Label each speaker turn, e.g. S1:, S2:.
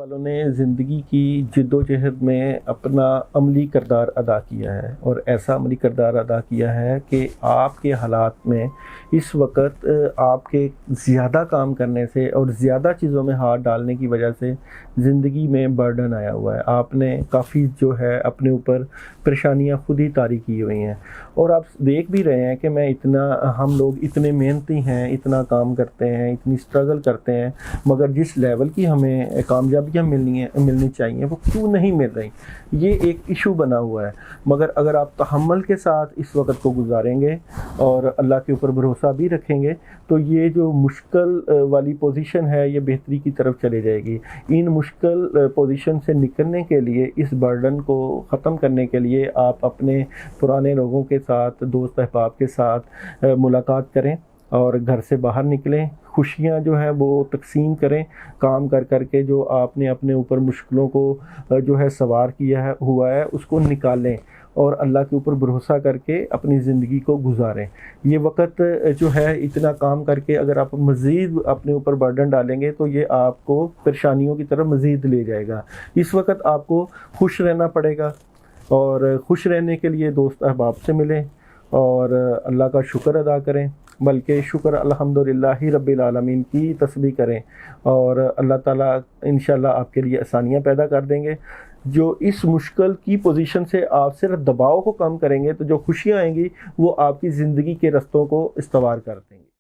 S1: والوں نے ज़िंदगी की जद्दोजहद में अपना अमली किरदार अदा किया है और ऐसा अमली किरदार अदा किया है कि आपके हालात में इस वक्त आपके ज़्यादा काम करने से और ज़्यादा चीज़ों में हाथ डालने की वजह से ज़िंदगी में बर्डन आया हुआ है। आपने काफ़ी जो है अपने ऊपर परेशानियां खुद ही तारी की हुई हैं और आप देख भी रहे हैं कि हम लोग इतने मेहनती हैं, इतना काम करते हैं, इतनी स्ट्रगल करते हैं, मगर जिस लेवल की हमें कामयाबियाँ मिलनी चाहिए वो क्यों नहीं मिल रही। ये एक इशू बना हुआ है। मगर अगर आप तहम्मुल के साथ इस वक्त को गुजारेंगे और अल्लाह के ऊपर भरोसा भी रखेंगे तो ये जो मुश्किल वाली पोजीशन है ये बेहतरी की तरफ चले जाएगी। इन मुश्किल पोजीशन से निकलने के लिए, इस बर्डन को ख़त्म करने के लिए आप अपने पुराने लोगों के साथ, दोस्त अहबाब के साथ मुलाकात करें और घर से बाहर निकलें। खुशियाँ जो है वो तकसीम करें, काम कर कर के जो आपने अपने ऊपर मुश्किलों को जो है सवार किया हुआ है उसको निकालें और अल्लाह के ऊपर भरोसा करके अपनी ज़िंदगी को गुजारें। ये वक्त जो है इतना काम करके अगर आप मज़ीद अपने ऊपर बर्डन डालेंगे तो ये आपको परेशानियों की तरफ मज़ीद ले जाएगा। इस वक्त आपको खुश रहना पड़ेगा और खुश रहने के लिए दोस्त अहबाब से मिलें और अल्लाह का शुक्र अदा करें, बल्कि शुक्र अल्हम्दुलिल्लाहि रब्बिल आलमीन की तस्बीह करें और अल्लाह ताला इंशाल्लाह आपके लिए आसानियाँ पैदा कर देंगे। जो इस मुश्किल की पोजीशन से आप सिर्फ दबाव को कम करेंगे तो जो खुशियाँ आएंगी वो आपकी ज़िंदगी के रस्तों को इस्तवार कर देंगी।